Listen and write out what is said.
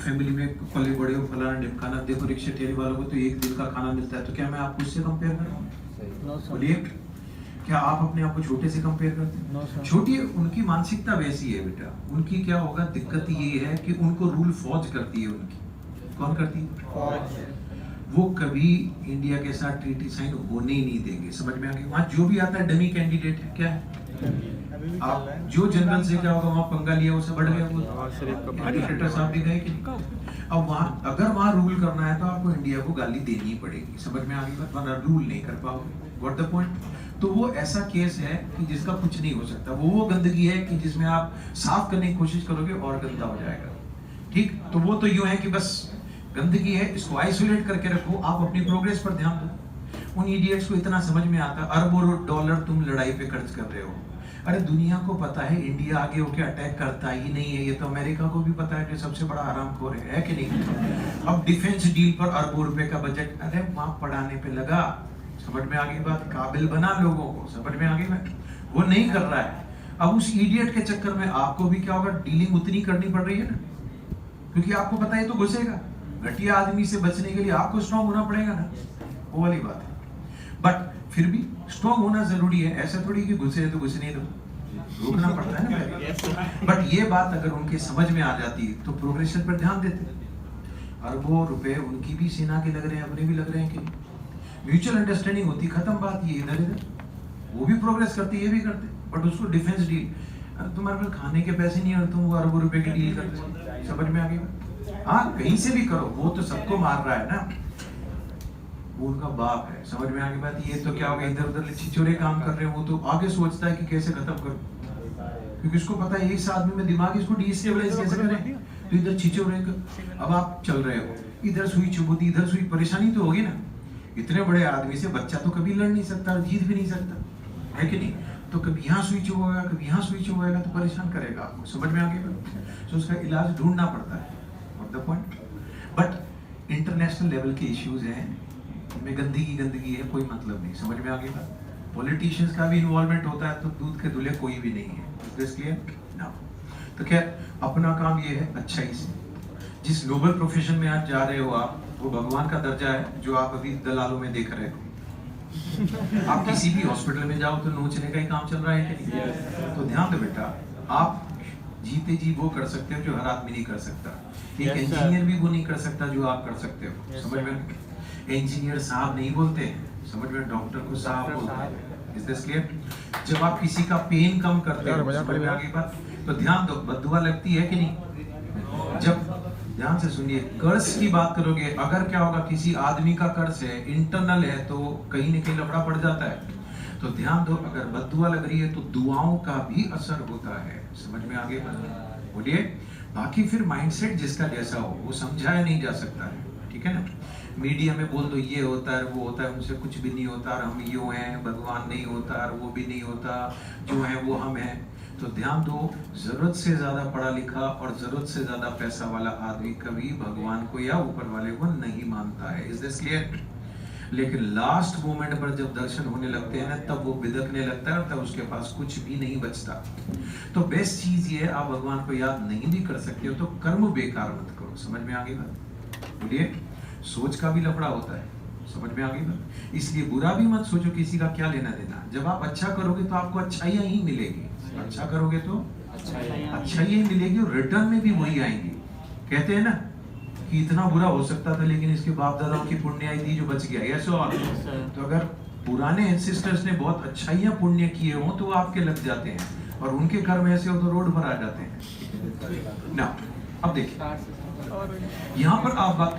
Family में पले बड़े हो फलाना ढिमकाना, देखो रिक्शा ठेले वालों को तो एक दिन का खाना मिलता है, तो क्या मैं आपको उससे कंपेयर कर रहा हूँ? बोलिए, क्या आप अपने आप को छोटे से कंपेयर करते हैं? छोटी उनकी मानसिकता वैसी है बेटा। उनकी क्या होगा, दिक्कत ये है कि उनको रूल फौज करती है उनकी। कौन करती है? वो कभी इंडिया के साथ ट्रीटी साइन होने ही नहीं देंगे। समझ में आ गया? वहाँ जो भी आता है डमी कैंडिडेट है। क्या है? आप जो जनरल से क्या होगा, वहाँ पंगा लिया उसे बढ़ गया, वो डिक्टेटर साहब भी गए कि नहीं। अब वहाँ अगर वहाँ रूल करना है तो आपको इंडिया को गाली देनी ही पड़ेगी। समझ में आ गई बात? वरना रूल नहीं कर पाओगे। What the point? तो वो ऐसा केस है कि जिसका कुछ नहीं हो सकता। वो गंदगी है कि जिसमें आप साफ करने की कोशिश करोगे और गंदा हो जाएगा। ठीक, तो वो तो यूं है कि बस गंदगी है, इसको आइसोलेट करके रखो, आप अपनी प्रोग्रेस पर ध्यान दो। उन इडियट्स को इतना समझ में आता, अरबों डॉलर तुम लड़ाई पे खर्च कर रहे हो। अरे दुनिया को पता है इंडिया आगे होकर अटैक करता ही नहीं है, ये तो अमेरिका को भी पता है कि सबसे बड़ा हरामखोर है कि नहीं? अब डिफेंस डील पर अरबों रुपए का बजट, अरे वहां पढ़ाने पे लगा। समझ में आ गई बात? काबिल बना लोगों को। समझ में आ गई बात? वो नहीं कर रहा है। अब उस इडियट के चक्कर में आपको भी क्या होगा, डीलिंग उतनी करनी पड़ रही है ना, क्योंकि आपको पता है तो घुसेगा। घटिया आदमी से बचने के लिए आपको स्ट्रांग होना पड़ेगा ना, वो वाली बात है। बट फिर भी स्ट्रांग होना जरूरी है। ऐसा थोड़ी कि घुसे तो घुसने दो, रोकना पड़ता है ना। बट ये बात अगर उनके समझ में आ जाती तो प्रोग्रेशन पर ध्यान देते। अरबों रुपए उनकी भी सेना के लग रहे हैं, अपने भी लग रहे हैं कि म्यूचुअल अंडरस्टैंडिंग होती, खत्म बात। ये इधर इधर वो भी प्रोग्रेस करते, ये भी करते, बट उसको डिफेंस डील, तुम्हारे पास खाने के पैसे नहीं है और तुम वो अरबों रुपए की डील करते। समझ में आ गई? हाँ, कहीं से भी करो, वो तो सबको मार रहा है ना, वो उनका बाप है। समझ में आ गई बात? ये तो क्या होगा, इधर उधर छिछोरे काम कर रहे हैं, वो तो आगे सोचता है कि कैसे खत्म करूं, क्योंकि उसको पता है इस आदमी में दिमाग, इसको डिस्टेबलाइज कैसे करें। तो इधर छिछोरे, अब आप चल रहे हो, इधर सुई चुभुती, इधर सुई, परेशानी तो होगी ना। इतने बड़े आदमी से बच्चा तो कभी लड़ नहीं सकता, जीत भी नहीं सकता, है कि नहीं? तो कभी यहाँ सुई चुभेगा, कभी यहाँ सुई चुभेगा, तो परेशान करेगा आपको। समझ में आ गया? तो उसका इलाज ढूंढना पड़ता है। What the point? But international level के इश्यूज हैं, में गंदगी है, कोई मतलब नहीं। समझ में आ गया? पॉलिटिशियंस का भी इन्वॉल्वमेंट होता है, तो दूध के दूल्हे कोई भी नहीं है। दिस क्लियर ना? तो खैर, अपना काम ये है अच्छाई से। जिस नोबल प्रोफेशन में आज जा रहे हो आप, वो भगवान का दर्जा है जो आप अभी दलालों में देख रहे हो। आप किसी भी हॉस्पिटल में जाओ तो नोचने का ही काम चल रहा है कि नहीं? तो ध्यान दो बेटा, आप जीते जी वो कर सकते हो जो हर आदमी नहीं कर सकता। एक इंजीनियर भी वो नहीं कर सकता जो आप कर सकते हो। समझ में? इंजीनियर साहब नहीं बोलते, समझ में? डॉक्टर को साहब बोलते हैं। Is this clear? जब आप किसी का पेन कम करते हो, समझ में आ गई बात? तो ध्यान दो, बद्दुआ लगती है कि नहीं? जब ध्यान से सुनिए, कर्ज की बात करोगे, अगर क्या होगा, किसी आदमी का कर्ज है, इंटरनल है, तो कहीं न कहीं लफड़ा पड़ जाता है। तो ध्यान दो, अगर बद्दुआ लग रही है तो दुआओं का भी असर होता है। समझ में आगे बोलिए। बाकी फिर माइंडसेट जिसका जैसा हो, वो समझाया नहीं जा सकता है, ठीक है ना? मीडिया में बोल दो ये होता है वो होता है, उनसे कुछ भी नहीं होता, और हम यूं हैं, भगवान नहीं होता, और वो भी नहीं होता, जो है वो हम हैं। तो ध्यान दो, जरूरत से ज्यादा पढ़ा लिखा और जरूरत से ज्यादा पैसा वाला आदमी कभी भगवान को या ऊपर वाले को नहीं मानता है। Is this clear? लेकिन लास्ट मोमेंट पर जब दर्शन होने लगते हैं ना, तब वो बिदकने लगता है और तब उसके पास कुछ भी नहीं बचता। तो बेस्ट चीज ये है, आप भगवान को याद नहीं भी कर सकते हो तो कर्म बेकार मत करो। समझ में आ गई बात? बोलिए। सोच का भी लफड़ा होता है। समझ में आ गई बात? इसलिए बुरा भी मत सोचो, किसी का क्या लेना देना। जब आप अच्छा करोगे तो आपको अच्छाइयां ही मिलेगी। अच्छा करोगे तो अच्छाइयां मिलेगी और रिटर्न में भी वही आएंगी। कहते हैं ना कि इतना बुरा हो सकता था लेकिन इसके बाप दादाओं की पुण्याई थी जो बच गया। यस और तो अगर पुराने एंसेस्टर्स ने बहुत अच्छाइयां पुण्य किए हों तो वो आपके लग जाते हैं, और उनके कर्म ऐसे हो तो रोड पर आ जाते हैं ना। अब देखिए, यहाँ पर आप बात